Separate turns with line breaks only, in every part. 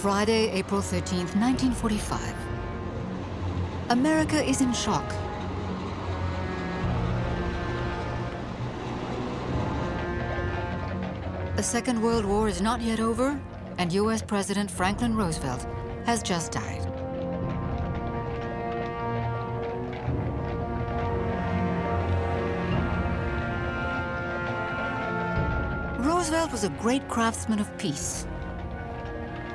Friday, April 13th, 1945. America is in shock. The Second World War is not yet over, and US President Franklin Roosevelt has just died. Roosevelt was a great craftsman of peace.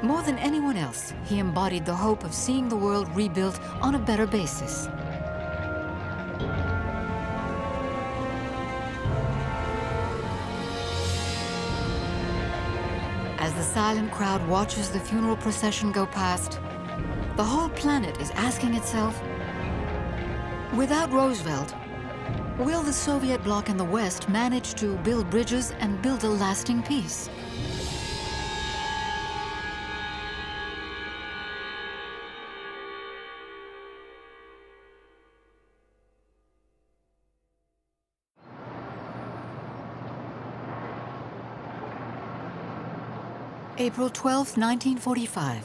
More than anyone else, he embodied the hope of seeing the world rebuilt on a better basis. As the silent crowd watches the funeral procession go past, the whole planet is asking itself, without Roosevelt, will the Soviet bloc in the West manage to build bridges and build a lasting peace? April 12, 1945,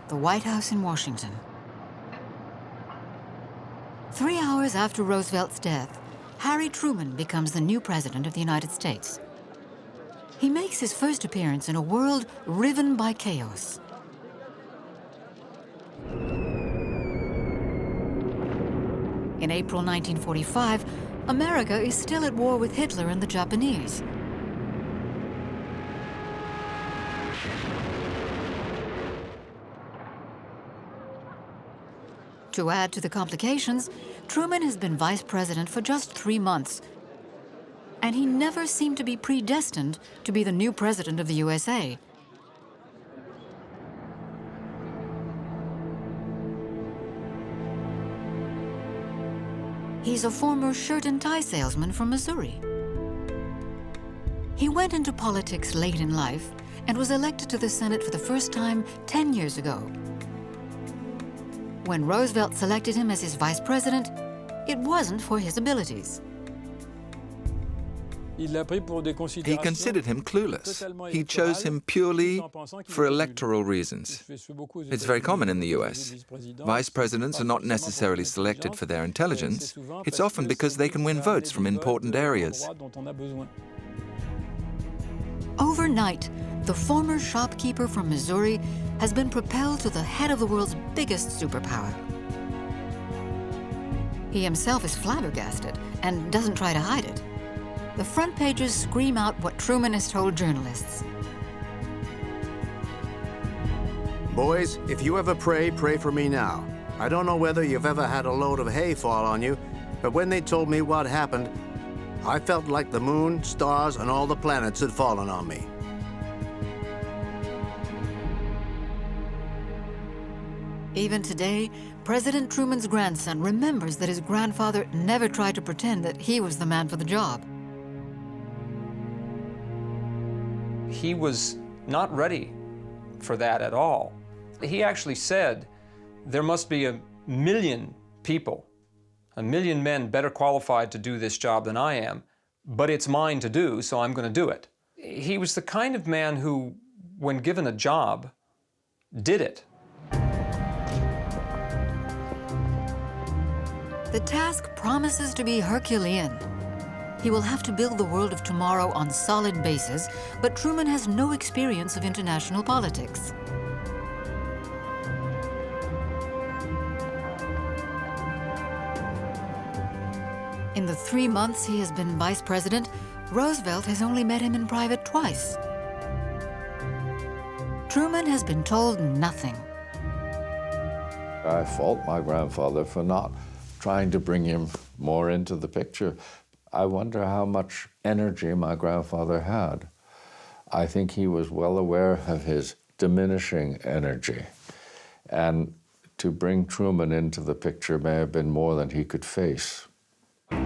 the White House in Washington. 3 hours after Roosevelt's death, Harry Truman becomes the new president of the United States. He makes his first appearance in a world riven by chaos. In April 1945, America is still at war with Hitler and the Japanese. To add to the complications, Truman has been vice president for just 3 months, and he never seemed to be predestined to be the new president of the USA. He's a former shirt and tie salesman from Missouri. He went into politics late in life and was elected to the Senate for the first time 10 years ago. When Roosevelt selected him as his vice president, it wasn't for his abilities.
He considered him clueless. He chose him purely for electoral reasons. It's very common in the US. Vice presidents are not necessarily selected for their intelligence. It's often because they can win votes from important areas.
Overnight, the former shopkeeper from Missouri has been propelled to the head of the world's biggest superpower. He himself is flabbergasted and doesn't try to hide it. The front pages scream out what Truman has told journalists.
Boys, if you ever pray, pray for me now. I don't know whether you've ever had a load of hay fall on you, but when they told me what happened, I felt like the moon, stars, and all the planets had fallen on me.
Even today, President Truman's grandson remembers that his grandfather never tried to pretend that he was the man for the job.
He was not ready for that at all. He actually said, there must be 1 million people, 1 million men better qualified to do this job than I am, but it's mine to do, so I'm going to do it. He was the kind of man who, when given a job, did it.
The task promises to be Herculean. He will have to build the world of tomorrow on solid bases, but Truman has no experience of international politics. In the 3 months he has been vice president, Roosevelt has only met him in private twice. Truman has been told nothing.
I fault my grandfather for not trying to bring him more into the picture. I wonder how much energy my grandfather had. I think he was well aware of his diminishing energy. And to bring Truman into the picture may have been more than he could face.
2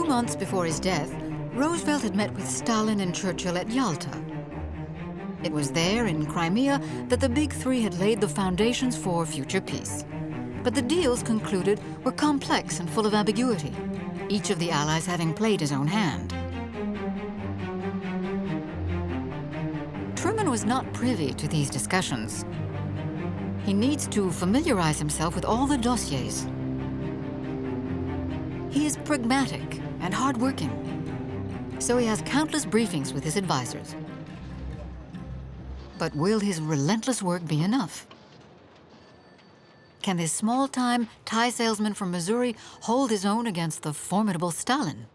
months before his death, Roosevelt had met with Stalin and Churchill at Yalta. It was there, in Crimea, that the big three had laid the foundations for future peace. But the deals concluded were complex and full of ambiguity, each of the allies having played his own hand. Truman was not privy to these discussions. He needs to familiarize himself with all the dossiers. He is pragmatic and hardworking, so he has countless briefings with his advisors. But will his relentless work be enough? Can this small-time tie salesman from Missouri hold his own against the formidable Stalin?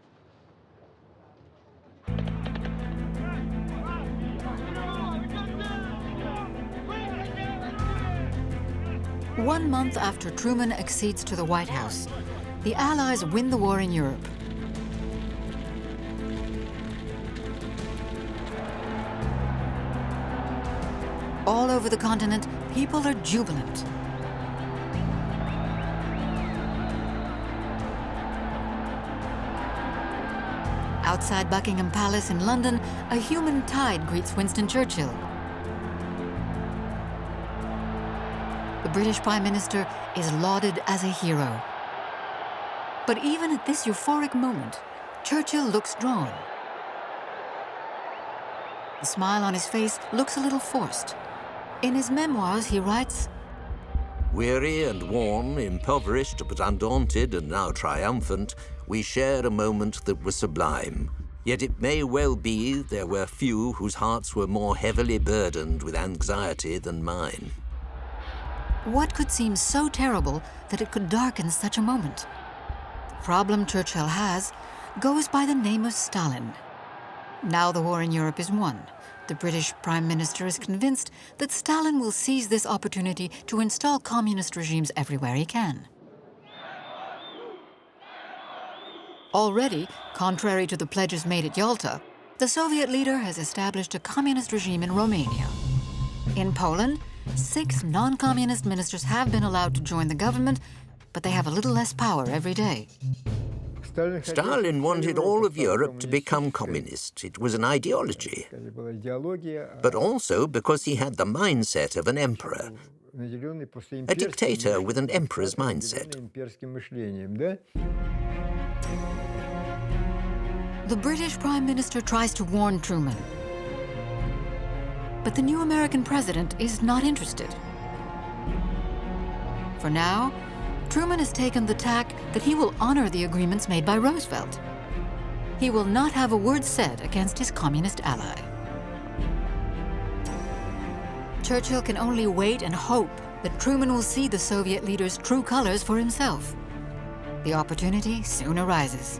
One month after Truman accedes to the White House, the Allies win the war in Europe. All over the continent, people are jubilant. Outside Buckingham Palace in London, a human tide greets Winston Churchill. The British Prime Minister is lauded as a hero. But even at this euphoric moment, Churchill looks drawn. The smile on his face looks a little forced. In his memoirs, he writes,
"Weary and worn, impoverished but undaunted and now triumphant, we shared a moment that was sublime. Yet it may well be there were few whose hearts were more heavily burdened with anxiety than mine."
What could seem so terrible that it could darken such a moment? The problem Churchill has goes by the name of Stalin. Now the war in Europe is won. The British Prime Minister is convinced that Stalin will seize this opportunity to install communist regimes everywhere he can. Already, contrary to the pledges made at Yalta, the Soviet leader has established a communist regime in Romania. In Poland, 6 non-communist ministers have been allowed to join the government, but they have a little less power every day.
Stalin wanted all of Europe to become communist. It was an ideology. But also because he had the mindset of an emperor. A dictator with an emperor's mindset.
The British Prime Minister tries to warn Truman. But the new American president is not interested. For now, Truman has taken the tack that he will honor the agreements made by Roosevelt. He will not have a word said against his communist ally. Churchill can only wait and hope that Truman will see the Soviet leader's true colors for himself. The opportunity soon arises.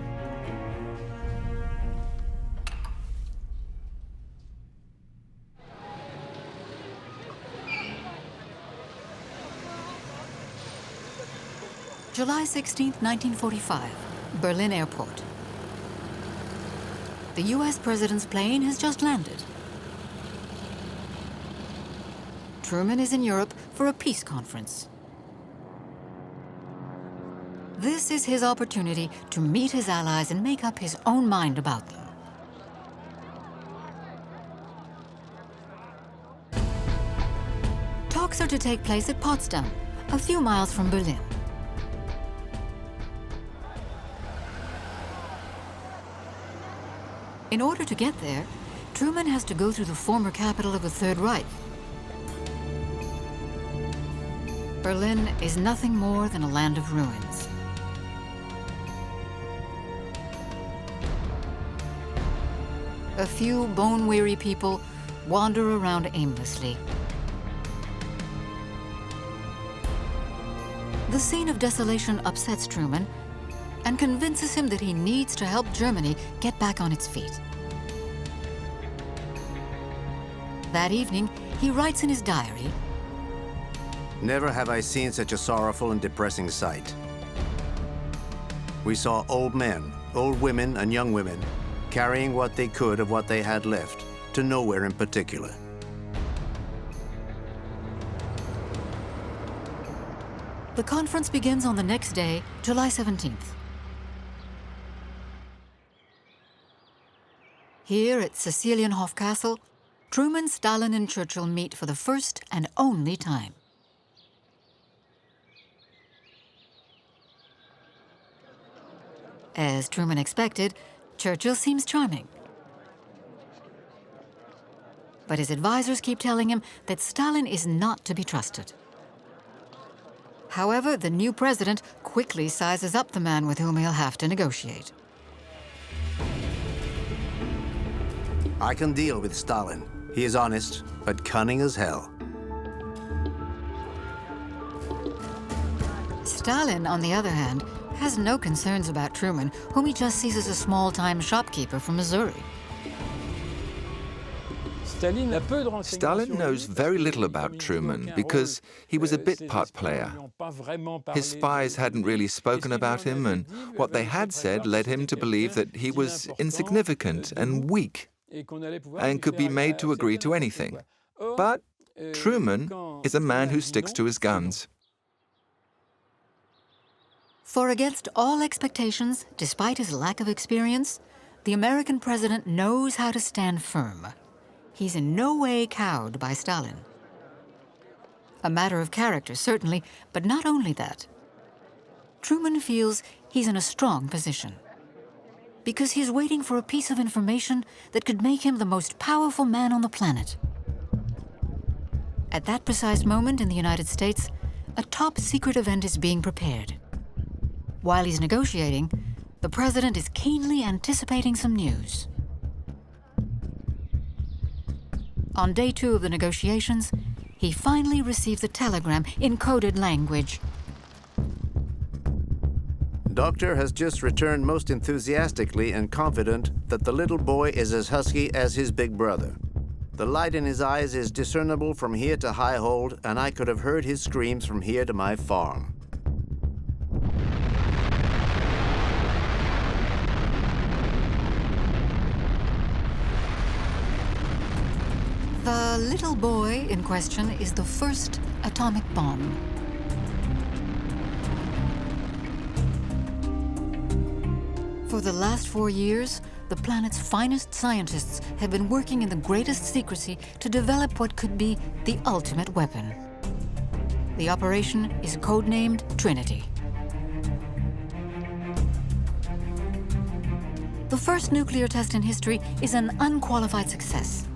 July 16, 1945, Berlin Airport. The US president's plane has just landed. Truman is in Europe for a peace conference. This is his opportunity to meet his allies and make up his own mind about them. Talks are to take place at Potsdam, a few miles from Berlin. In order to get there, Truman has to go through the former capital of the Third Reich. Berlin is nothing more than a land of ruins. A few bone-weary people wander around aimlessly. The scene of desolation upsets Truman and convinces him that he needs to help Germany get back on its feet. That evening, he writes in his diary,
"Never have I seen such a sorrowful and depressing sight. We saw old men, old women, and young women carrying what they could of what they had left, to nowhere in particular."
The conference begins on the next day, July 17th. Here at Sicilienhof Castle, Truman, Stalin, and Churchill meet for the first and only time. As Truman expected, Churchill seems charming. But his advisors keep telling him that Stalin is not to be trusted. However, the new president quickly sizes up the man with whom he'll have to negotiate.
I can deal with Stalin. He is honest, but cunning as hell.
Stalin, on the other hand, has no concerns about Truman, whom he just sees as a small-time shopkeeper from Missouri.
Stalin knows very little about Truman because he was a bit part player. His spies hadn't really spoken about him, and what they had said led him to believe that he was insignificant and weak and could be made to agree to anything. But Truman is a man who sticks to his guns.
For against all expectations, despite his lack of experience, the American president knows how to stand firm. He's in no way cowed by Stalin. A matter of character, certainly, but not only that. Truman feels he's in a strong position because he's waiting for a piece of information that could make him the most powerful man on the planet. At that precise moment in the United States, a top-secret event is being prepared. While he's negotiating, the president is keenly anticipating some news. On day 2 of the negotiations, he finally receives a telegram in coded language.
Doctor has just returned most enthusiastically and confident that the little boy is as husky as his big brother. The light in his eyes is discernible from here to High Hold, and I could have heard his screams from here to my farm.
The little boy in question is the first atomic bomb. For the last 4 years, the planet's finest scientists have been working in the greatest secrecy to develop what could be the ultimate weapon. The operation is codenamed Trinity. The first nuclear test in history is an unqualified success.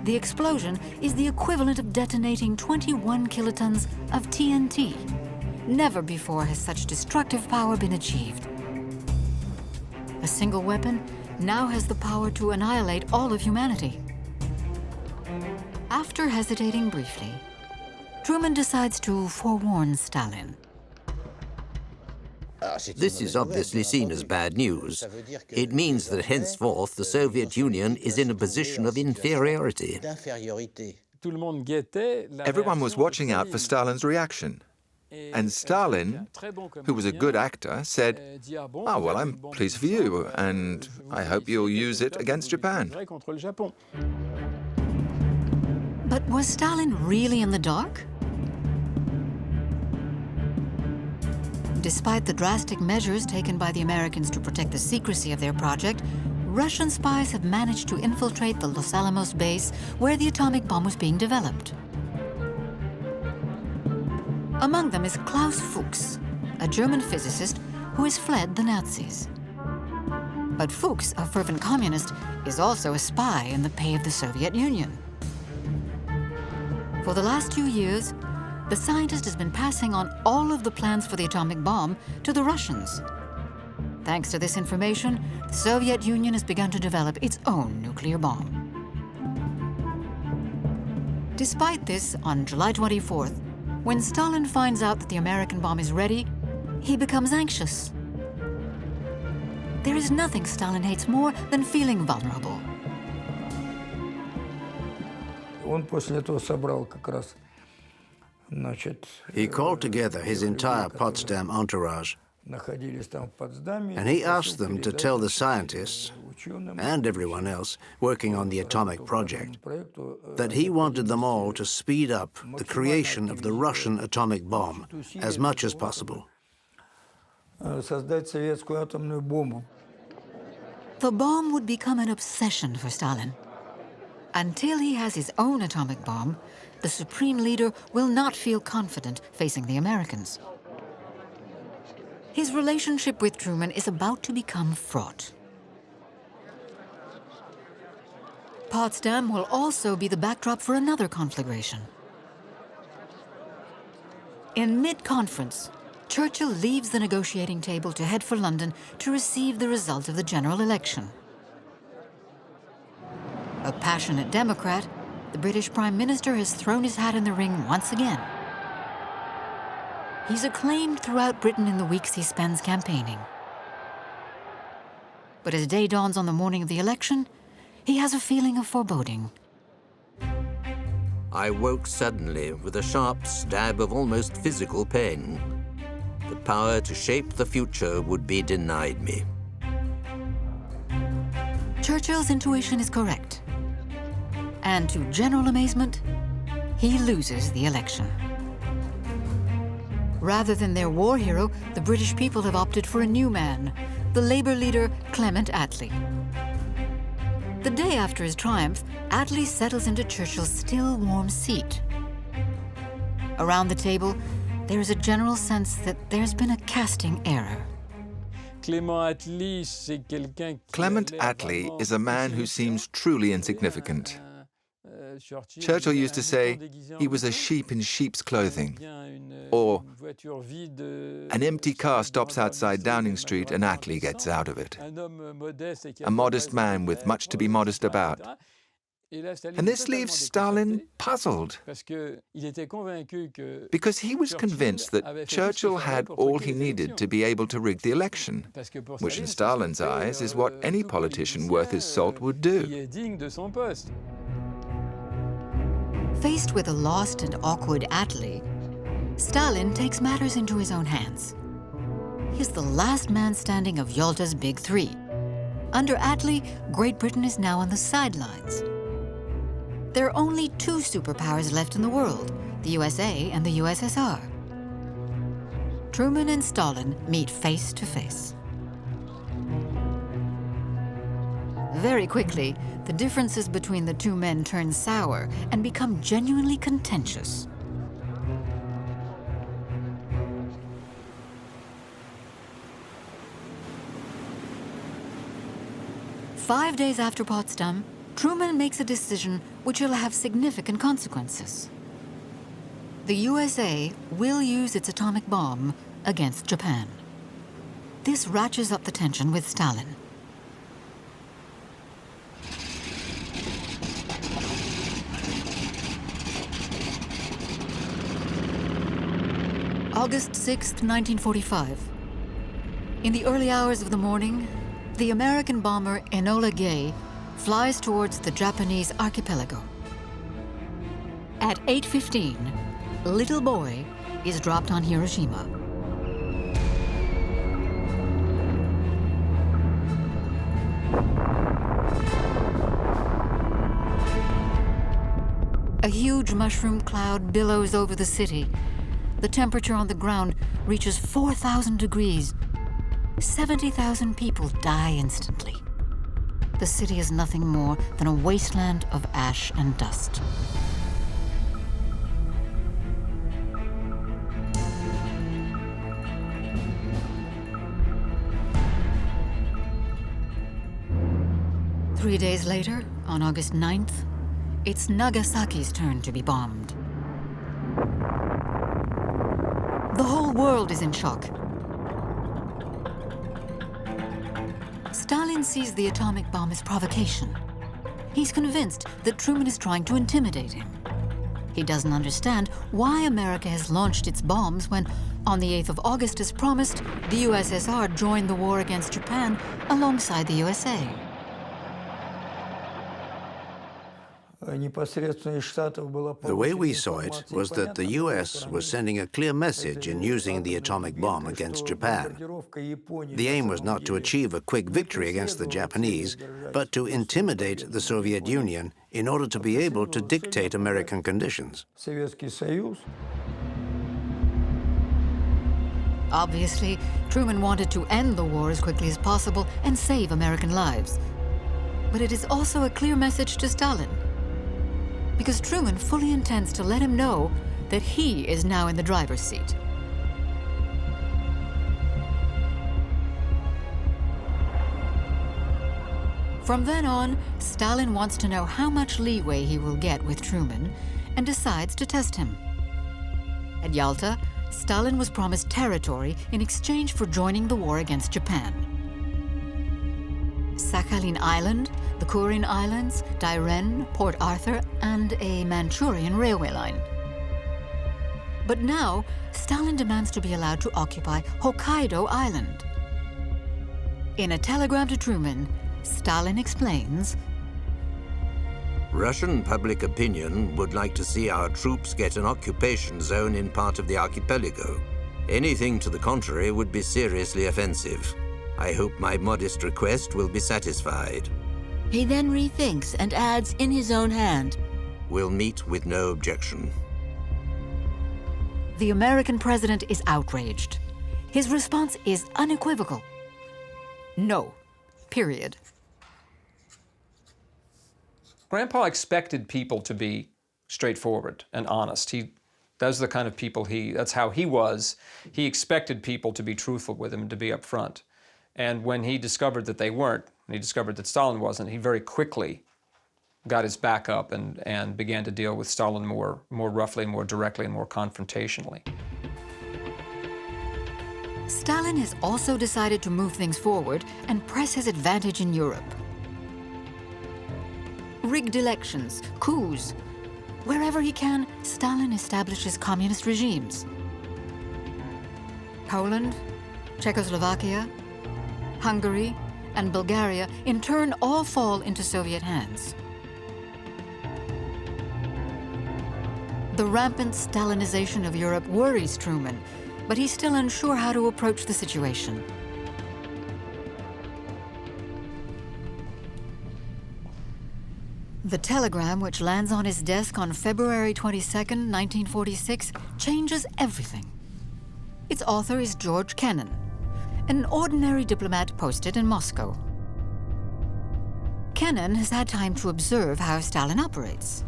The explosion is the equivalent of detonating 21 kilotons of TNT. Never before has such destructive power been achieved. A single weapon now has the power to annihilate all of humanity. After hesitating briefly, Truman decides to forewarn Stalin.
This is obviously seen as bad news. It means that henceforth the Soviet Union is in a position of inferiority.
Everyone was watching out for Stalin's reaction. And Stalin, who was a good actor, said, "Oh, well, I'm pleased for you, and I hope you'll use it against Japan."
But was Stalin really in the dark? Despite the drastic measures taken by the Americans to protect the secrecy of their project, Russian spies have managed to infiltrate the Los Alamos base where the atomic bomb was being developed. Among them is Klaus Fuchs, a German physicist who has fled the Nazis. But Fuchs, a fervent communist, is also a spy in the pay of the Soviet Union. For the last 2 years, the scientist has been passing on all of the plans for the atomic bomb to the Russians. Thanks to this information, the Soviet Union has begun to develop its own nuclear bomb. Despite this, on July 24th, when Stalin finds out that the American bomb is ready, he becomes anxious. There is nothing Stalin hates more than feeling vulnerable.
He called together his entire Potsdam entourage, and he asked them to tell the scientists and everyone else working on the atomic project that he wanted them all to speed up the creation of the Russian atomic bomb as much as possible.
The bomb would become an obsession for Stalin. Until he has his own atomic bomb, the supreme leader will not feel confident facing the Americans. His relationship with Truman is about to become fraught. Potsdam will also be the backdrop for another conflagration. In mid-conference, Churchill leaves the negotiating table to head for London to receive the result of the general election. A passionate Democrat, the British Prime Minister has thrown his hat in the ring once again. He's acclaimed throughout Britain in the weeks he spends campaigning. But as day dawns on the morning of the election, he has a feeling of foreboding.
I woke suddenly with a sharp stab of almost physical pain. The power to shape the future would be denied me.
Churchill's intuition is correct. And to general amazement, he loses the election. Rather than their war hero, the British people have opted for a new man, the Labour leader Clement Attlee. The day after his triumph, Attlee settles into Churchill's still warm seat. Around the table, there is a general sense that there's been a casting error.
Clement Attlee is a man who seems truly insignificant. Churchill used to say he was a sheep in sheep's clothing, or an empty car stops outside Downing Street and Attlee gets out of it. A modest man with much to be modest about. And this leaves Stalin puzzled, because he was convinced that Churchill had all he needed to be able to rig the election, which in Stalin's eyes is what any politician worth his salt would do.
Faced with a lost and awkward Attlee, Stalin takes matters into his own hands. He's the last man standing of Yalta's Big Three. Under Attlee, Great Britain is now on the sidelines. There are only two superpowers left in the world, the USA and the USSR. Truman and Stalin meet face to face. Very quickly, the differences between the two men turn sour and become genuinely contentious. Five days after Potsdam, Truman makes a decision which will have significant consequences. The USA will use its atomic bomb against Japan. This ratchets up the tension with Stalin. August 6th, 1945. In the early hours of the morning, the American bomber Enola Gay flies towards the Japanese archipelago. At 8:15, Little Boy is dropped on Hiroshima. A huge mushroom cloud billows over the city. The temperature on the ground reaches 4,000 degrees. 70,000 people die instantly. The city is nothing more than a wasteland of ash and dust. Three days later, on August 9th, it's Nagasaki's turn to be bombed. The whole world is in shock. Stalin sees the atomic bomb as provocation. He's convinced that Truman is trying to intimidate him. He doesn't understand why America has launched its bombs when, on the 8th of August as promised, the USSR joined the war against Japan alongside the USA.
The way we saw it was that the U.S. was sending a clear message in using the atomic bomb against Japan. The aim was not to achieve a quick victory against the Japanese, but to intimidate the Soviet Union in order to be able to dictate American conditions.
Obviously, Truman wanted to end the war as quickly as possible and save American lives. But it is also a clear message to Stalin, because Truman fully intends to let him know that he is now in the driver's seat. From then on, Stalin wants to know how much leeway he will get with Truman and decides to test him. At Yalta, Stalin was promised territory in exchange for joining the war against Japan. Sakhalin Island, the Kurin Islands, Dairen, Port Arthur, and a Manchurian railway line. But now, Stalin demands to be allowed to occupy Hokkaido Island. In a telegram to Truman, Stalin explains,
Russian public opinion would like to see our troops get an occupation zone in part of the archipelago. Anything to the contrary would be seriously offensive. I hope my modest request will be satisfied.
He then rethinks and adds in his own hand,
We'll meet with no objection.
the American president is outraged. His response is unequivocal. No. Period.
Grandpa expected people to be straightforward and honest. Those are the kind of people that's how he was. He expected people to be truthful with him and to be upfront. And when he discovered that they weren't, and he discovered that Stalin wasn't, he very quickly got his back up and began to deal with Stalin more roughly, more directly, and more confrontationally.
Stalin has also decided to move things forward and press his advantage in Europe. Rigged elections, coups. Wherever he can, Stalin establishes communist regimes. Poland, Czechoslovakia, Hungary, and Bulgaria in turn all fall into Soviet hands. The rampant Stalinization of Europe worries Truman, but he's still unsure how to approach the situation. The telegram, which lands on his desk on February 22, 1946, changes everything. Its author is George Kennan, an ordinary diplomat posted in Moscow. Kennan has had time to observe how Stalin operates.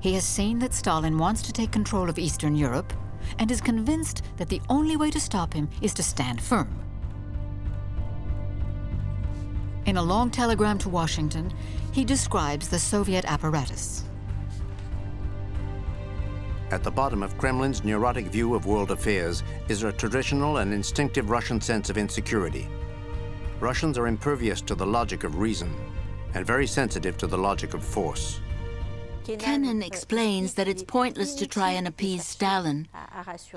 He has seen that Stalin wants to take control of Eastern Europe and is convinced that the only way to stop him is to stand firm. In a long telegram to Washington, he describes the Soviet apparatus.
At the bottom of Kremlin's neurotic view of world affairs is a traditional and instinctive Russian sense of insecurity. Russians are impervious to the logic of reason and very sensitive to the logic of force.
Kennan explains that it's pointless to try and appease Stalin.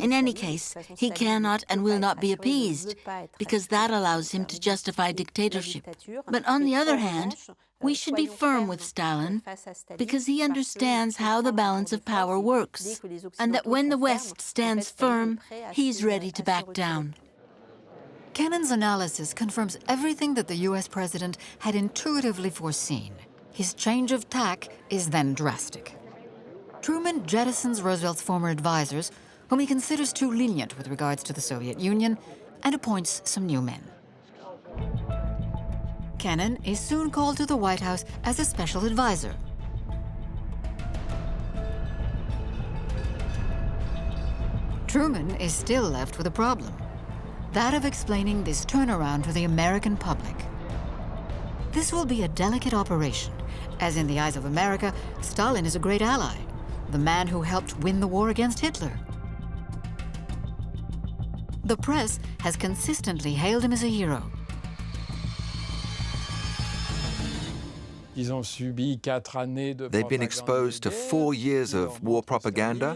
In any case, he cannot and will not be appeased, because that allows him to justify dictatorship. But on the other hand, we should be firm with Stalin, because he understands how the balance of power works, and that when the West stands firm, he's ready to back down.
Kennan's analysis confirms everything that the US president had intuitively foreseen. His change of tack is then drastic. Truman jettisons Roosevelt's former advisors, whom he considers too lenient with regards to the Soviet Union, and appoints some new men. Kennan is soon called to the White House as a special advisor. Truman is still left with a problem, that of explaining this turnaround to the American public. This will be a delicate operation, as in the eyes of America, Stalin is a great ally, the man who helped win the war against Hitler. The press has consistently hailed him as a hero.
They've been exposed to 4 years of war propaganda,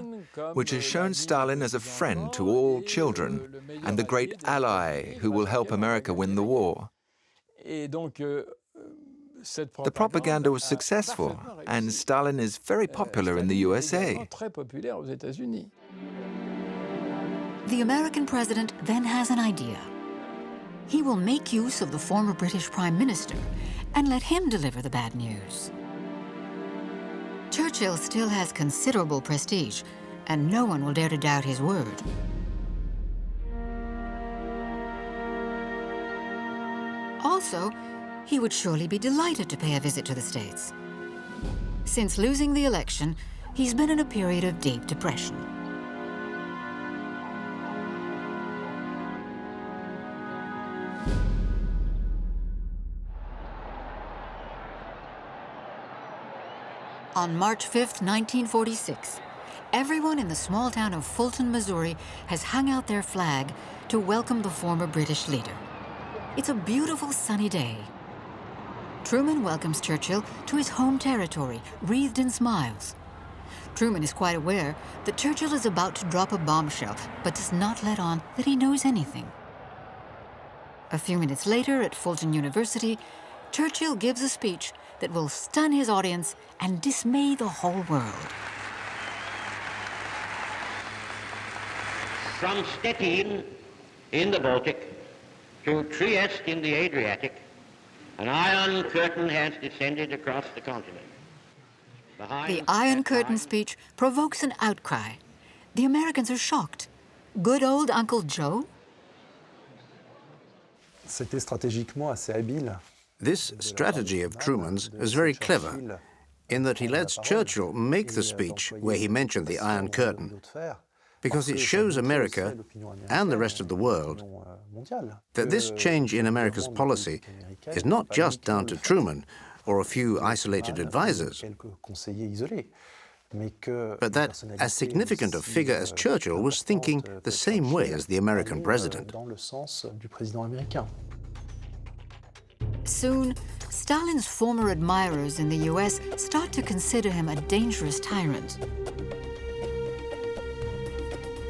which has shown Stalin as a friend to all children and the great ally who will help America win the war. The propaganda was successful, and Stalin is very popular in the USA.
The American president then has an idea. He will make use of the former British Prime Minister and let him deliver the bad news. Churchill still has considerable prestige, and no one will dare to doubt his word. Also, he would surely be delighted to pay a visit to the States. Since losing the election, he's been in a period of deep depression. On March 5th, 1946, everyone in the small town of Fulton, Missouri has hung out their flag to welcome the former British leader. It's a beautiful sunny day. Truman welcomes Churchill to his home territory, wreathed in smiles. Truman is quite aware that Churchill is about to drop a bombshell, but does not let on that he knows anything. A few minutes later at Fulton University, Churchill gives a speech that will stun his audience and dismay the whole world.
From Stettin in the Baltic to Trieste in the Adriatic, an iron curtain has descended across the continent.
The Iron Curtain speech provokes an outcry. The Americans are shocked. Good old Uncle Joe?
C'était stratégiquement assez habile.
This strategy of Truman's is very clever in that he lets Churchill make the speech where he mentioned the Iron Curtain, because it shows America and the rest of the world that this change in America's policy is not just down to Truman or a few isolated advisors, but that as significant a figure as Churchill was thinking the same way as the American president.
Soon, Stalin's former admirers in the US start to consider him a dangerous tyrant.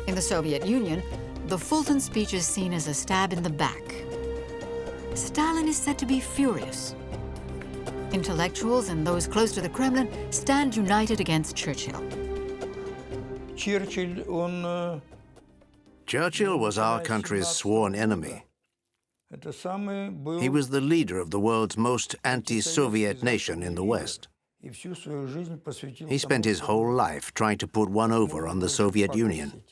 In the Soviet Union, the Fulton speech is seen as a stab in the back. Stalin is said to be furious. Intellectuals and those close to the Kremlin stand united against Churchill.
Churchill was our country's sworn enemy. He was the leader of the world's most anti-Soviet nation in the West. He spent his whole life trying to put one over on the Soviet Union.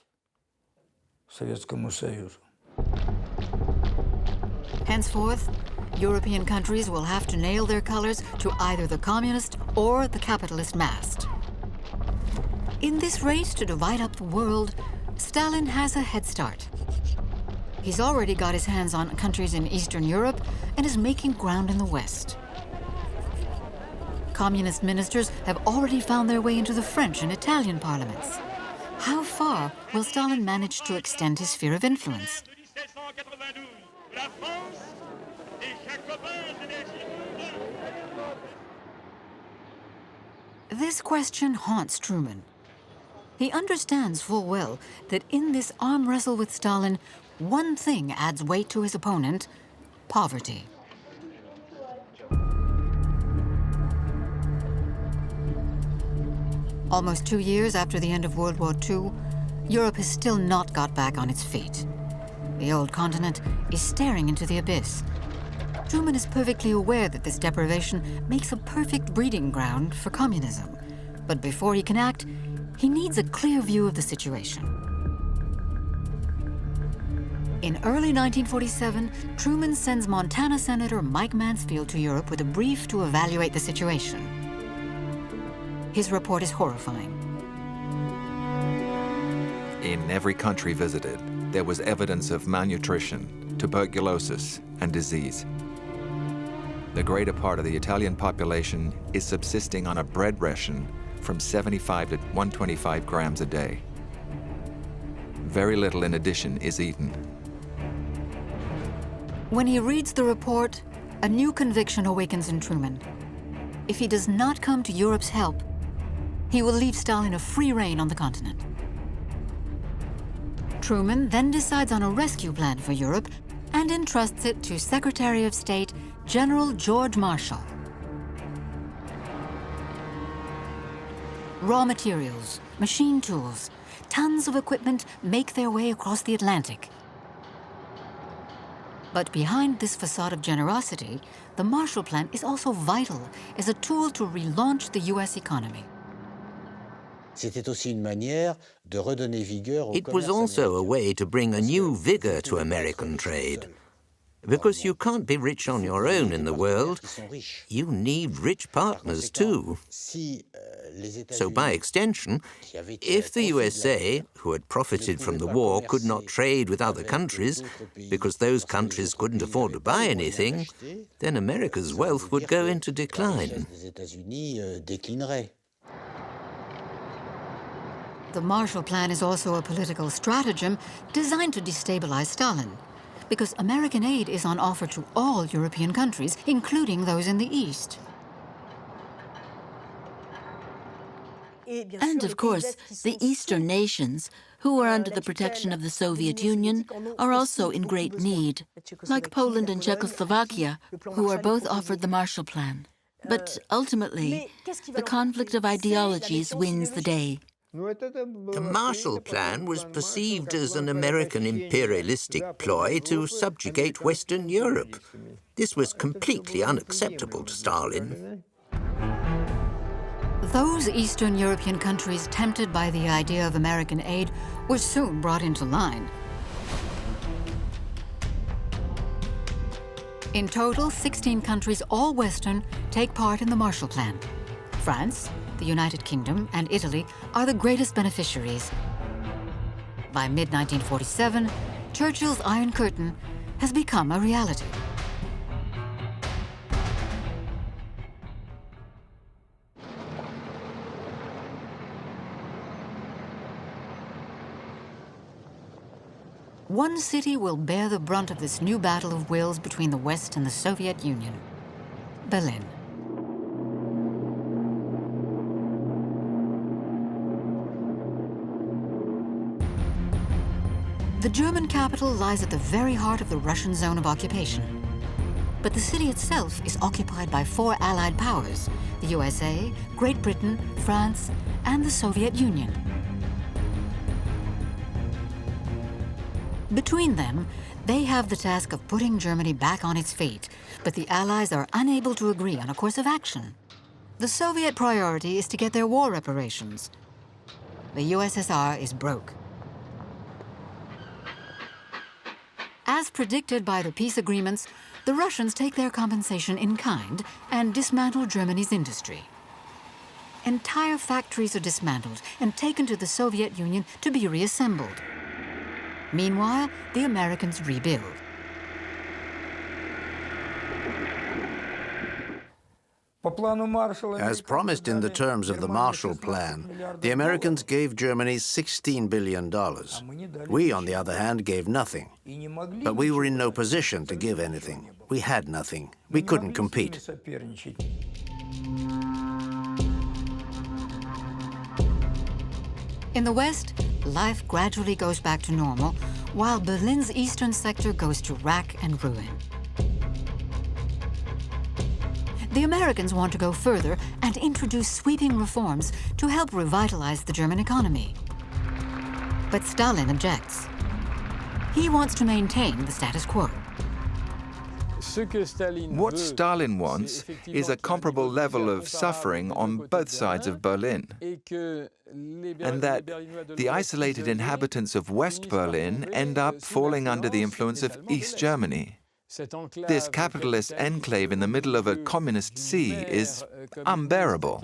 Henceforth, European countries will have to nail their colors to either the communist or the capitalist mast. In this race to divide up the world, Stalin has a head start. He's already got his hands on countries in Eastern Europe and is making ground in the West. Communist ministers have already found their way into the French and Italian parliaments. How far will Stalin manage to extend his sphere of influence? This question haunts Truman. He understands full well that in this arm wrestle with Stalin, one thing adds weight to his opponent: poverty. Almost 2 years after the end of World War II, Europe has still not got back on its feet. The old continent is staring into the abyss. Truman is perfectly aware that this deprivation makes a perfect breeding ground for communism. But before he can act, he needs a clear view of the situation. In early 1947, Truman sends Montana Senator Mike Mansfield to Europe with a brief to evaluate the situation. His report is horrifying.
In every country visited, there was evidence of malnutrition, tuberculosis, and disease. The greater part of the Italian population is subsisting on a bread ration from 75 to 125 grams a day. Very little in addition is eaten.
When he reads the report, a new conviction awakens in Truman. If he does not come to Europe's help, he will leave Stalin a free rein on the continent. Truman then decides on a rescue plan for Europe and entrusts it to Secretary of State General George Marshall. Raw materials, machine tools, tons of equipment make their way across the Atlantic. But behind this facade of generosity, the Marshall Plan is also vital as a tool to relaunch the US economy.
It was also a way to bring a new vigor to American trade. Because you can't be rich on your own in the world. You need rich partners too. So by extension, if the USA, who had profited from the war, could not trade with other countries because those countries couldn't afford to buy anything, then America's wealth would go into decline.
The Marshall Plan is also a political stratagem designed to destabilize Stalin, because American aid is on offer to all European countries, including those in the East.
And of course, the Eastern nations, who are under the protection of the Soviet Union, are also in great need, like Poland and Czechoslovakia, who are both offered the Marshall Plan. But ultimately, the conflict of ideologies wins the day.
The Marshall Plan was perceived as an American imperialistic ploy to subjugate Western Europe. This was completely unacceptable to Stalin.
Those Eastern European countries tempted by the idea of American aid were soon brought into line. In total, 16 countries, all Western, take part in the Marshall Plan. France, the United Kingdom, and Italy are the greatest beneficiaries. By mid-1947, Churchill's Iron Curtain has become a reality. One city will bear the brunt of this new battle of wills between the West and the Soviet Union: Berlin. The German capital lies at the very heart of the Russian zone of occupation. But the city itself is occupied by 4 Allied powers: the USA, Great Britain, France, and the Soviet Union. Between them, they have the task of putting Germany back on its feet, but the Allies are unable to agree on a course of action. The Soviet priority is to get their war reparations. The USSR is broke. As predicted by the peace agreements, the Russians take their compensation in kind and dismantle Germany's industry. Entire factories are dismantled and taken to the Soviet Union to be reassembled. Meanwhile, the Americans rebuild.
As promised in the terms of the Marshall Plan, the Americans gave Germany $16 billion. We, on the other hand, gave nothing. But we were in no position to give anything. We had nothing. We couldn't compete.
In the West, life gradually goes back to normal, while Berlin's eastern sector goes to rack and ruin. The Americans want to go further and introduce sweeping reforms to help revitalize the German economy. But Stalin objects. He wants to maintain the status quo.
What Stalin wants is a comparable level of suffering on both sides of Berlin, and that the isolated inhabitants of West Berlin end up falling under the influence of East Germany. This capitalist enclave in the middle of a communist sea is unbearable.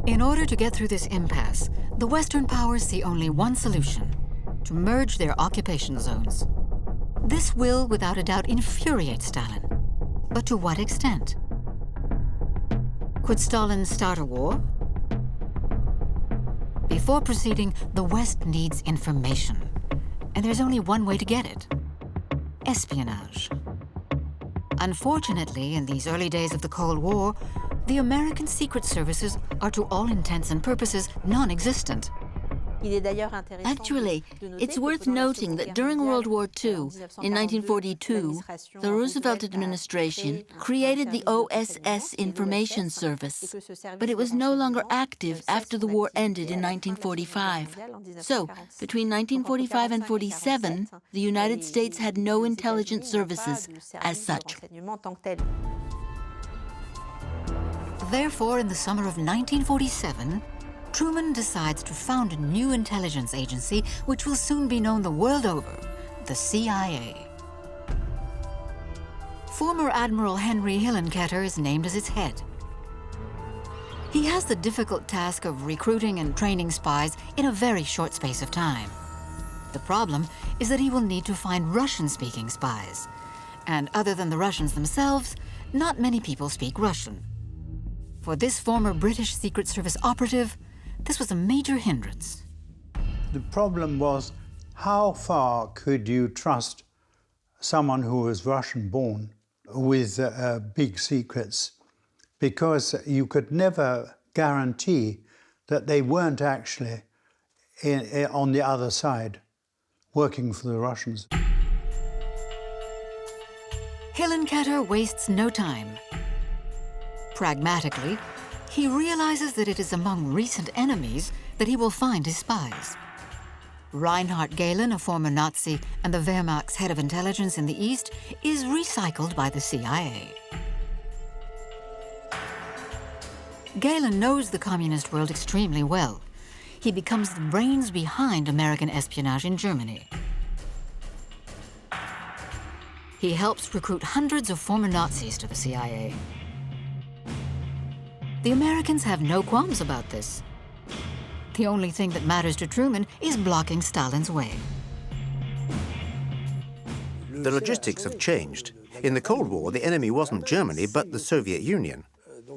In order to get through this impasse, the Western powers see only one solution: to merge their occupation zones. This will, without a doubt, infuriate Stalin. But to what extent? Could Stalin start a war? Before proceeding, the West needs information. And there's only one way to get it: espionage. Unfortunately, in these early days of the Cold War, the American secret services are to all intents and purposes non-existent.
Actually, it's worth noting that during World War II, in 1942, the Roosevelt administration created the OSS Information Service, but it was no longer active after the war ended in 1945. So, between 1945 and 47, the United States had no intelligence services as such.
Therefore, in the summer of 1947, Truman decides to found a new intelligence agency which will soon be known the world over: the CIA. Former Admiral Henry Hillenkoetter is named as its head. He has the difficult task of recruiting and training spies in a very short space of time. The problem is that he will need to find Russian-speaking spies. And other than the Russians themselves, not many people speak Russian. For this former British Secret Service operative, this was a major hindrance.
The problem was, how far could you trust someone who was Russian-born with big secrets? Because you could never guarantee that they weren't actually on the other side, working for the Russians.
Hillenkoetter wastes no time. Pragmatically, he realizes that it is among recent enemies that he will find his spies. Reinhard Gehlen, a former Nazi and the Wehrmacht's head of intelligence in the East, is recycled by the CIA. Gehlen knows the communist world extremely well. He becomes the brains behind American espionage in Germany. He helps recruit hundreds of former Nazis to the CIA. The Americans have no qualms about this. The only thing that matters to Truman is blocking Stalin's way.
The logistics have changed. In the Cold War, the enemy wasn't Germany, but the Soviet Union.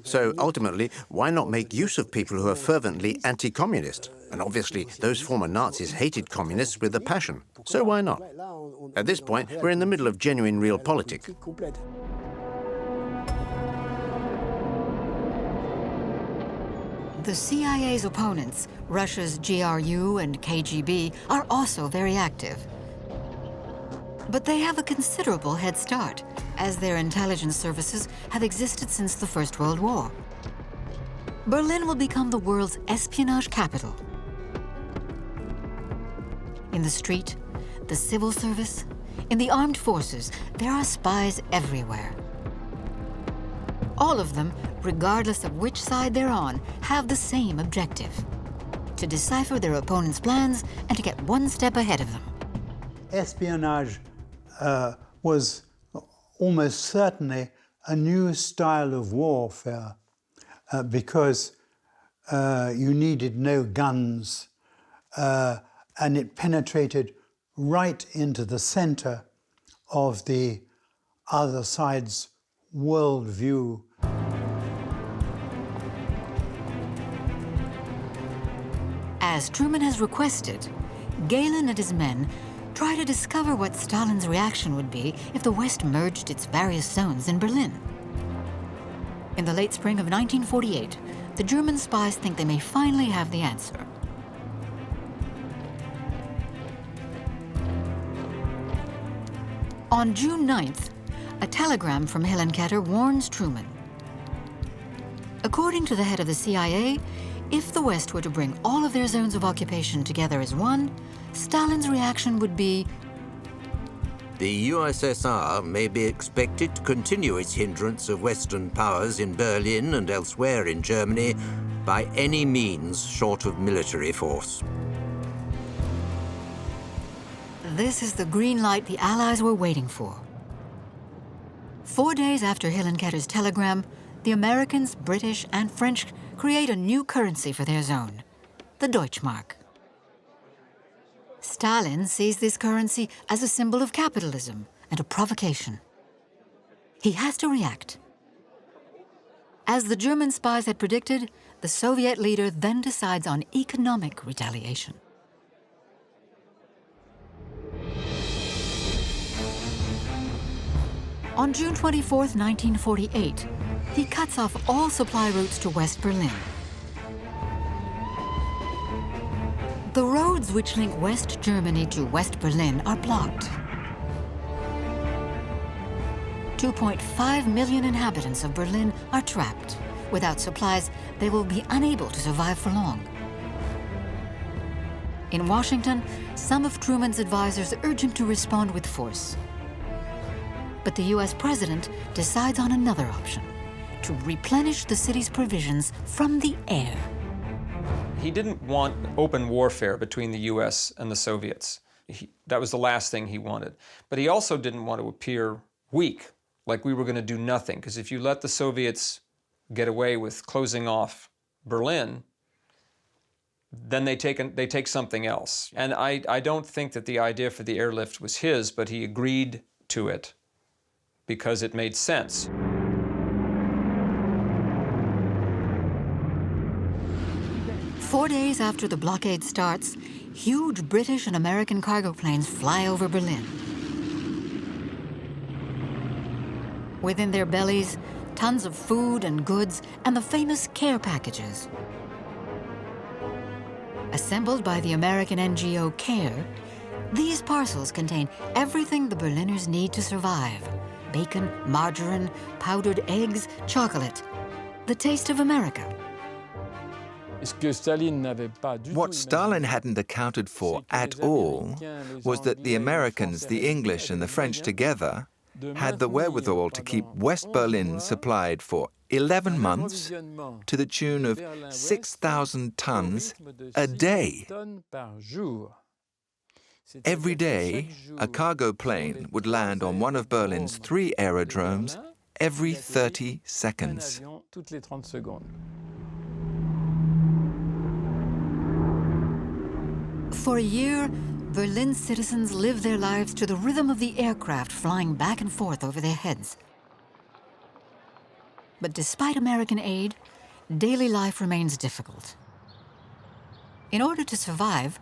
So ultimately, why not make use of people who are fervently anti-communist? And obviously, those former Nazis hated communists with a passion. So why not? At this point, we're in the middle of genuine realpolitik.
The CIA's opponents, Russia's GRU and KGB, are also very active. But they have a considerable head start, as their intelligence services have existed since the First World War. Berlin will become the world's espionage capital. In the street, the civil service, in the armed forces, there are spies everywhere. All of them, regardless of which side they're on, have the same objective: to decipher their opponent's plans and to get one step ahead of them.
Espionage was almost certainly a new style of warfare because you needed no guns, and it penetrated right into the center of the other side's worldview.
As Truman has requested, Gehlen and his men try to discover what Stalin's reaction would be if the West merged its various zones in Berlin. In the late spring of 1948, the German spies think they may finally have the answer. On June 9th, a telegram from Hillenkoetter warns Truman. According to the head of the CIA, if the West were to bring all of their zones of occupation together as one, Stalin's reaction would be,
the USSR may be expected to continue its hindrance of Western powers in Berlin and elsewhere in Germany by any means short of military force.
This is the green light the Allies were waiting for. 4 days after Hillenkoetter's telegram, the Americans, British, and French create a new currency for their zone, the Deutschmark. Stalin sees this currency as a symbol of capitalism and a provocation. He has to react. As the German spies had predicted, the Soviet leader then decides on economic retaliation. On June 24, 1948, he cuts off all supply routes to West Berlin. The roads which link West Germany to West Berlin are blocked. 2.5 million inhabitants of Berlin are trapped. Without supplies, they will be unable to survive for long. In Washington, some of Truman's advisors urge him to respond with force. But the US president decides on another option: to replenish the city's provisions from the air.
He didn't want open warfare between the US and the Soviets. That was the last thing he wanted. But he also didn't want to appear weak, like we were going to do nothing, because if you let the Soviets get away with closing off Berlin, then they take something else. And I don't think that the idea for the airlift was his, but he agreed to it because it made sense.
4 days after the blockade starts, huge British and American cargo planes fly over Berlin. Within their bellies, tons of food and goods and the famous care packages. Assembled by the American NGO CARE, these parcels contain everything the Berliners need to survive: bacon, margarine, powdered eggs, chocolate. The taste of America.
What Stalin hadn't accounted for at all was that the Americans, the English, and the French together had the wherewithal to keep West Berlin supplied for 11 months to the tune of 6,000 tons a day. Every day, a cargo plane would land on one of Berlin's 3 aerodromes every 30 seconds.
For a year, Berlin's citizens lived their lives to the rhythm of the aircraft flying back and forth over their heads. But despite American aid, daily life remains difficult. In order to survive,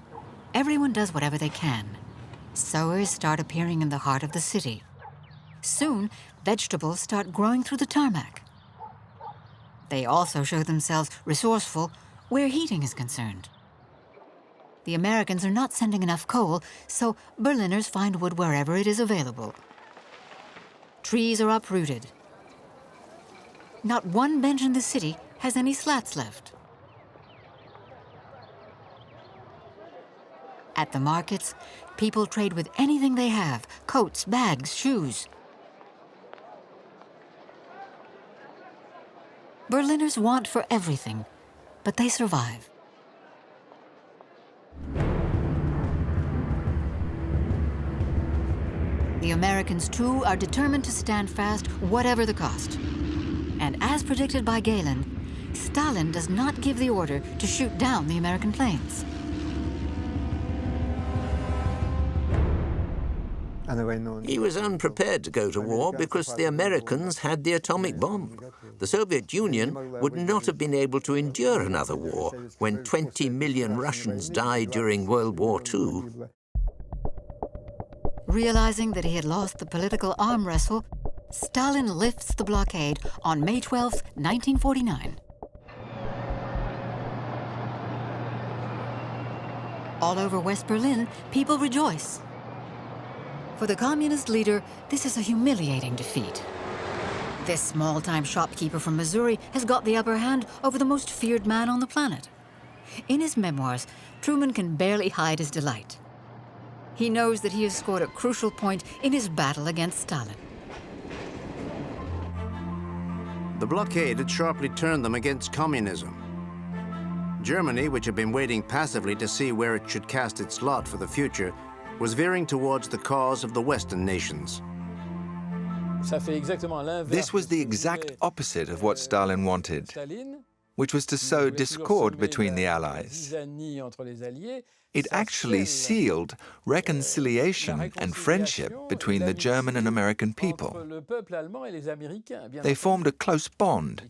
everyone does whatever they can. Sowers start appearing in the heart of the city. Soon, vegetables start growing through the tarmac. They also show themselves resourceful where heating is concerned. The Americans are not sending enough coal, so Berliners find wood wherever it is available. Trees are uprooted. Not one bench in the city has any slats left. At the markets, people trade with anything they have: coats, bags, shoes. Berliners want for everything, but they survive. The Americans, too, are determined to stand fast, whatever the cost. And as predicted by Galen, Stalin does not give the order to shoot down the American planes.
He was unprepared to go to war because the Americans had the atomic bomb. The Soviet Union would not have been able to endure another war when 20 million Russians died during World War II.
Realizing that he had lost the political arm wrestle, Stalin lifts the blockade on May 12, 1949. All over West Berlin, people rejoice. For the communist leader, this is a humiliating defeat. This small-time shopkeeper from Missouri has got the upper hand over the most feared man on the planet. In his memoirs, Truman can barely hide his delight. He knows that he has scored a crucial point in his battle against Stalin.
The blockade had sharply turned them against communism. Germany, which had been waiting passively to see where it should cast its lot for the future, was veering towards the cause of the Western nations.
This was the exact opposite of what Stalin wanted, which was to sow discord between the Allies. It actually sealed reconciliation and friendship between the German and American people. They formed a close bond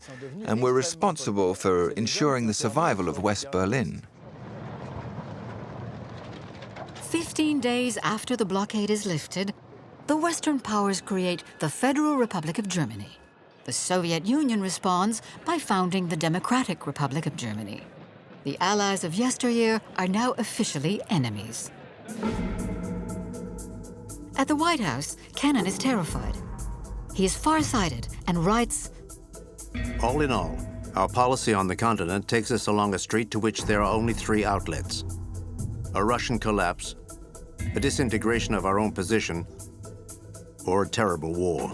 and were responsible for ensuring the survival of West Berlin.
15 days after the blockade is lifted, the Western powers create the Federal Republic of Germany. The Soviet Union responds by founding the Democratic Republic of Germany. The allies of yesteryear are now officially enemies. At the White House, Kennan is terrified. He is farsighted and writes,
All in all, our policy on the continent takes us along a street to which there are only 3 outlets: a Russian collapse, a disintegration of our own position, or a terrible war.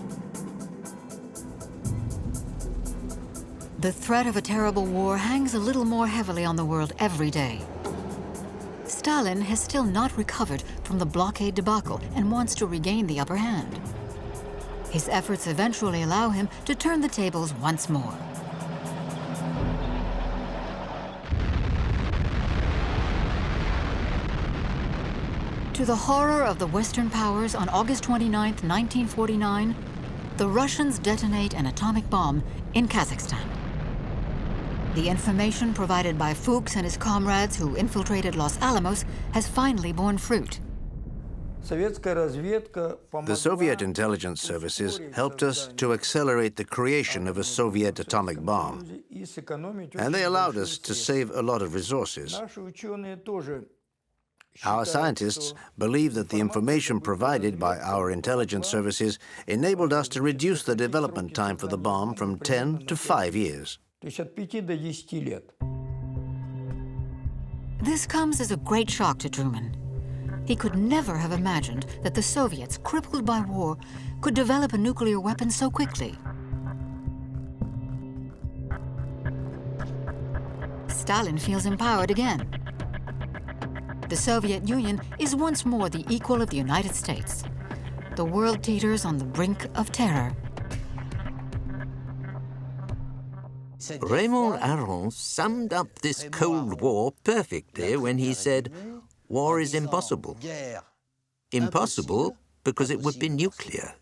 The threat of a terrible war hangs a little more heavily on the world every day. Stalin has still not recovered from the blockade debacle and wants to regain the upper hand. His efforts eventually allow him to turn the tables once more. To the horror of the Western powers, on August 29, 1949, the Russians detonate an atomic bomb in Kazakhstan. The information provided by Fuchs and his comrades who infiltrated Los Alamos has finally borne fruit.
The Soviet intelligence services helped us to accelerate the creation of a Soviet atomic bomb, and they allowed us to save a lot of resources. Our scientists believe that the information provided by our intelligence services enabled us to reduce the development time for the bomb from 10 to 5 years.
This comes as a great shock to Truman. He could never have imagined that the Soviets, crippled by war, could develop a nuclear weapon so quickly. Stalin feels empowered again. The Soviet Union is once more the equal of the United States. The world teeters on the brink of terror.
Raymond Aron summed up this Cold War perfectly when he said, "War is impossible. Impossible because it would be nuclear.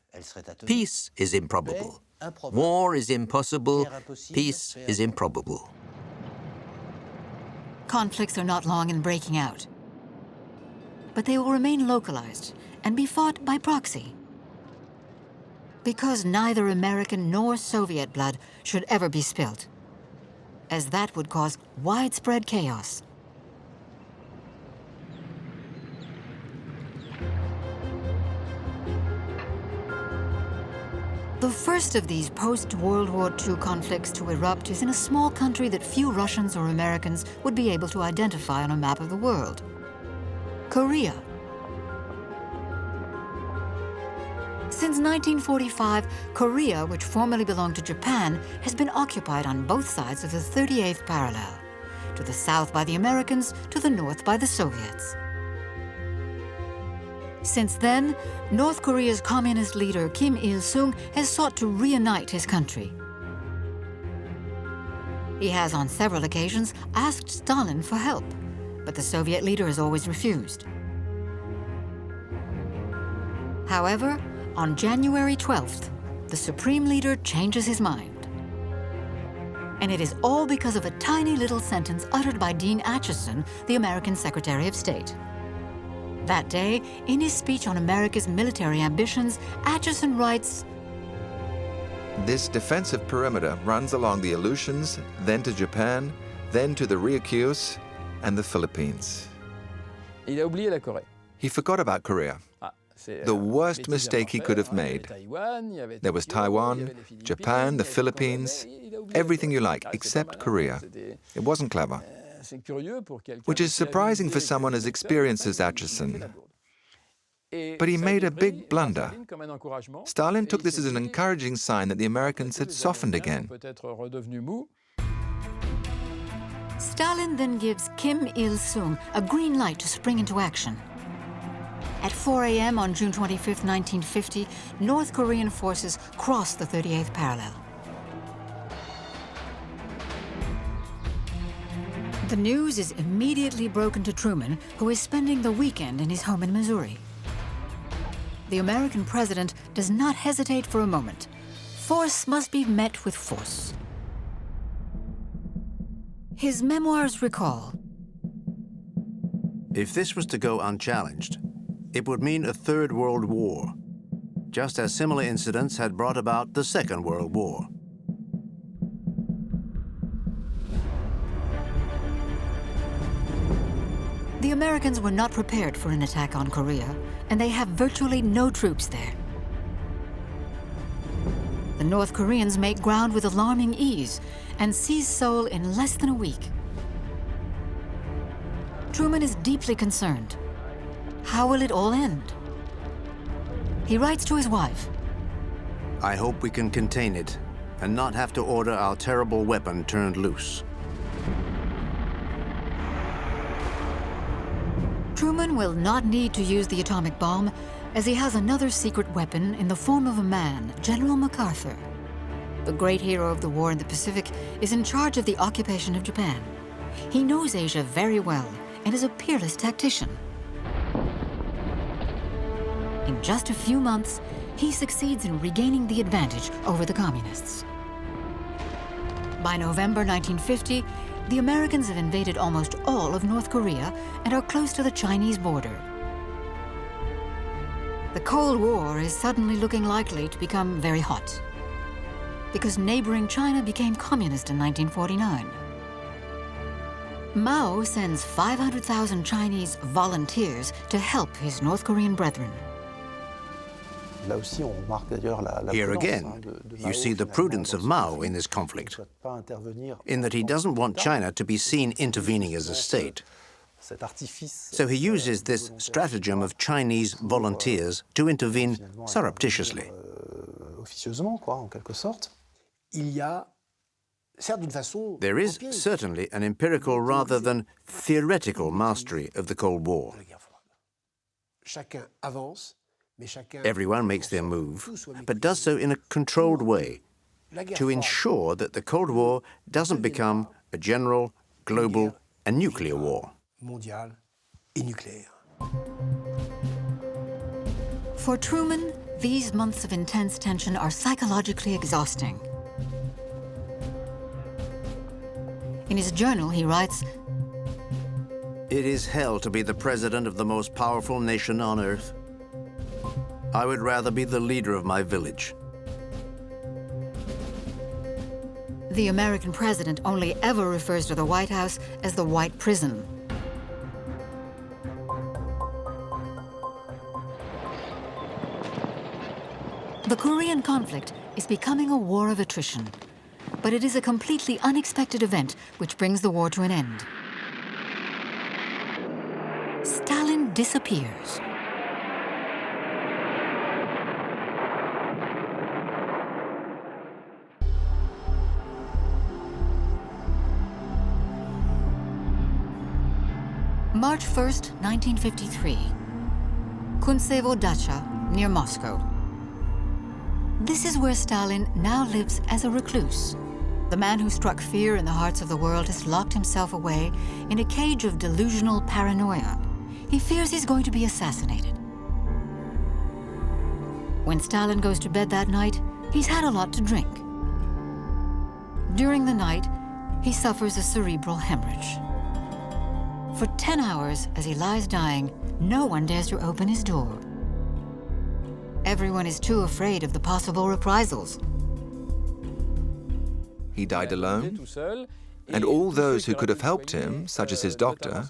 Peace is improbable. War is impossible. Peace is improbable."
Conflicts are not long in breaking out, but they will remain localized and be fought by proxy. Because neither American nor Soviet blood should ever be spilt, as that would cause widespread chaos. The first of these post-World War II conflicts to erupt is in a small country that few Russians or Americans would be able to identify on a map of the world: Korea. Since 1945, Korea, which formerly belonged to Japan, has been occupied on both sides of the 38th parallel, to the south by the Americans, to the north by the Soviets. Since then, North Korea's communist leader Kim Il-sung has sought to reunite his country. He has on several occasions asked Stalin for help, but the Soviet leader has always refused. However, on January 12th, the Supreme Leader changes his mind. And it is all because of a tiny little sentence uttered by Dean Acheson, the American Secretary of State. That day, in his speech on America's military ambitions, Acheson writes,
"This defensive perimeter runs along the Aleutians, then to Japan, then to the Ryukyus and the Philippines." He forgot about Korea. The worst mistake he could have made. There was Taiwan, Japan, the Philippines, everything you like, except Korea. It wasn't clever. Which is surprising for someone as experienced as Acheson. But he made a big blunder. Stalin took this as an encouraging sign that the Americans had softened again.
Stalin then gives Kim Il-sung a green light to spring into action. At 4 a.m. on June 25, 1950, North Korean forces crossed the 38th parallel. The news is immediately broken to Truman, who is spending the weekend in his home in Missouri. The American president does not hesitate for a moment. Force must be met with force. His memoirs recall,
If this was to go unchallenged, it would mean a third world war, just as similar incidents had brought about the Second World War.
the Americans were not prepared for an attack on Korea, and they have virtually no troops there. The North Koreans make ground with alarming ease and seize Seoul in less than a week. Truman is deeply concerned. How will it all end? He writes to his wife,
"I hope we can contain it and not have to order our terrible weapon turned loose."
Truman will not need to use the atomic bomb, as he has another secret weapon in the form of a man, General MacArthur. The great hero of the war in the Pacific is in charge of the occupation of Japan. He knows Asia very well and is a peerless tactician. In just a few months, he succeeds in regaining the advantage over the communists. By November 1950, the Americans have invaded almost all of North Korea and are close to the Chinese border. The Cold War is suddenly looking likely to become very hot, because neighboring China became communist in 1949. Mao sends 500,000 Chinese volunteers to help his North Korean brethren.
Here again, you see the prudence of Mao in this conflict, in that he doesn't want China to be seen intervening as a state. So he uses this stratagem of Chinese volunteers to intervene surreptitiously. There is certainly an empirical rather than theoretical mastery of the Cold War. Everyone makes their move, but does so in a controlled way to ensure that the Cold War doesn't become a general, global, and nuclear war.
For Truman, these months of intense tension are psychologically exhausting. In his journal, he writes,
"It is hell to be the president of the most powerful nation on earth. I would rather be the leader of my village."
The American president only ever refers to the White House as the White Prison. The Korean conflict is becoming a war of attrition, but it is a completely unexpected event which brings the war to an end. Stalin disappears. March 1st, 1953. Kuntsevo Dacha, near Moscow. This is where Stalin now lives as a recluse. The man who struck fear in the hearts of the world has locked himself away in a cage of delusional paranoia. He fears he's going to be assassinated. When Stalin goes to bed that night, he's had a lot to drink. During the night, he suffers a cerebral hemorrhage. For 10 hours, as he lies dying, no one dares to open his door. Everyone is too afraid of the possible reprisals.
He died alone, and all those who could have helped him, such as his doctor,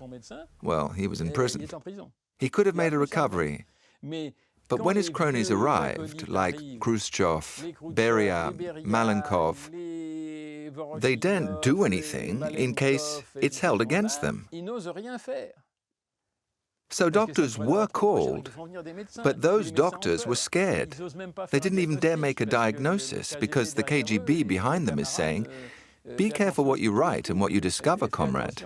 well, he was in prison. He could have made a recovery. But when his cronies arrived, like Khrushchev, Beria, Malenkov, they daren't do anything in case it's held against them. So doctors were called, but those doctors were scared. They didn't even dare make a diagnosis because the KGB behind them is saying, "Be careful what you write and what you discover, comrade."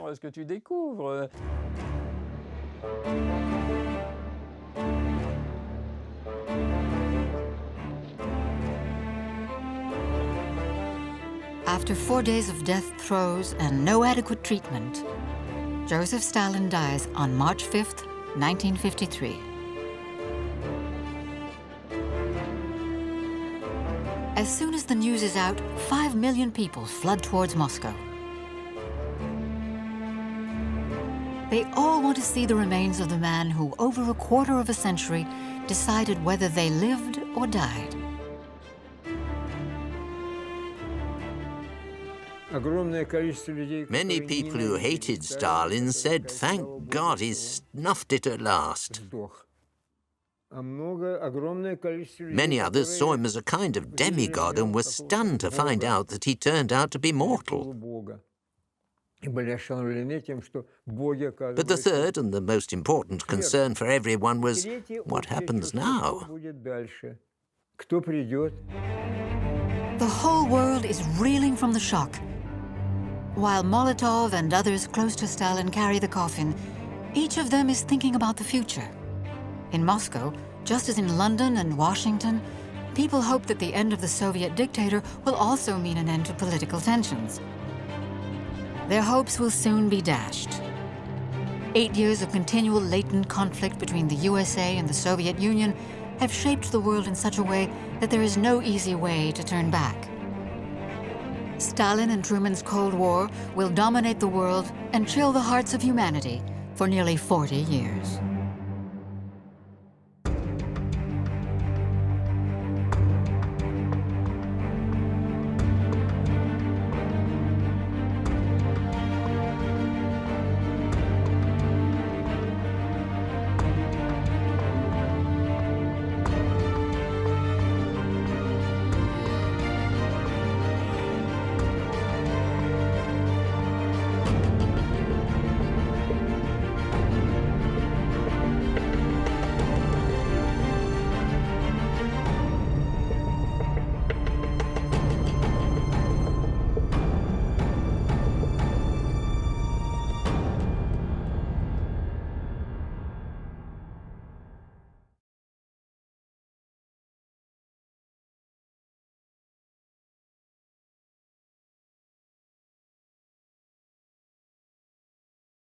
After 4 days of death throes and no adequate treatment, Joseph Stalin dies on March 5th, 1953. As soon as the news is out, 5 million people flood towards Moscow. They all want to see the remains of the man who, over a quarter of a century, decided whether they lived or died.
Many people who hated Stalin said, "Thank God he's snuffed it at last." Many others saw him as a kind of demigod and were stunned to find out that he turned out to be mortal. But the third and the most important concern for everyone was, what happens now?
The whole world is reeling from the shock. While Molotov and others close to Stalin carry the coffin, each of them is thinking about the future. In Moscow, just as in London and Washington, people hope that the end of the Soviet dictator will also mean an end to political tensions. Their hopes will soon be dashed. 8 years of continual latent conflict between the USA and the Soviet Union have shaped the world in such a way that there is no easy way to turn back. Stalin and Truman's Cold War will dominate the world and chill the hearts of humanity for nearly 40 years.